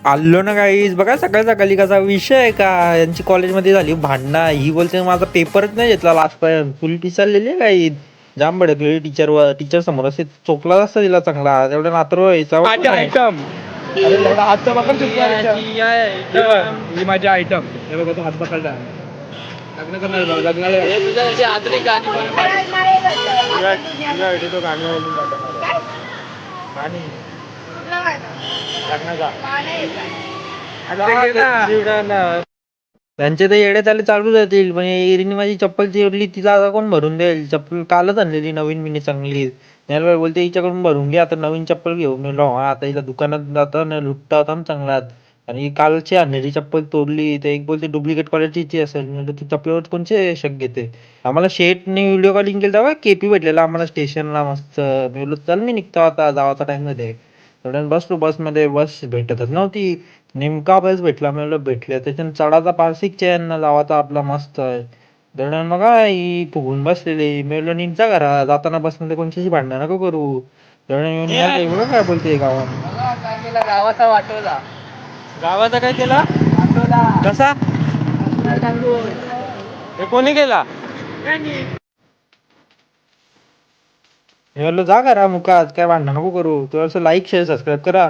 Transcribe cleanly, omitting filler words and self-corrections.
आलो ना गाईज, बघा सकाळी सकाळी कसा विषय आहे का यांची कॉलेजमध्ये झाली भांडणं. ही बोलते माझा पेपरच नाही घेतला लास्ट पर्यंत, फुल पिसाळलेली आहे काही जाम भडकलेली टीचर समोर असे चोपला असता तिला चांगला तेवढ्या नात्र व्हायचा. आयटम अरे एवढा हात तर पकड ही माझी आयटम. हे बघा तो हात पकडला. लग्न करणार बघ, लग्नाला तो गाणं बोलून गाणी लग्नाचा त्यांचे तर येडे त्याला चालू जातील. पण इरीने माझी चप्पल चिरली, तिला आता कोण भरून देईल? चप्पल कालच आणलेली नवीन मिनी चांगली. त्याला बोलते हिच्याकडून भरून घे, आता नवीन चप्पल घेऊन गेलो. आता हिला दुकानात जाता ना लुटता होता ना चांगलाच. आणि कालची आणलेली चप्पल तोडली, तर एक बोलते डुप्लिकेट क्वालिटीची असेल. म्हणजे ती चप्पलवर कोणचे शक घेते? आम्हाला शेटने व्हिडिओ कॉलिंग केलं तेव्हा केपी भेटलेला आम्हाला स्टेशनला मस्त. मी बोललो चल मी निघतो आता, जावाचा टाइम मध्ये. थोड्यानं बसलो बसमध्ये, बस भेटतच नव्हती. नेमका बस भेटला, मला भेटले त्याच्यानं चढाचा पारसिक चेन लावाचा आपला मस्त आहे. दरम्यान मग ही फुगून बसलेली. मी म्हणलो निघ जा घरा, जाताना बसमध्ये कोणच्याशी भांडणं नको करू. दरम्यान येऊन बघा काय बोलते गावात. गावाचा वाटवला. गावाचा काय केला? कसा? हे कोणी केला? हे म्हणलो जा घरा मुकात, काय भांडणं नको करू. तू असं लाईक शेअर सबस्क्राईब करा.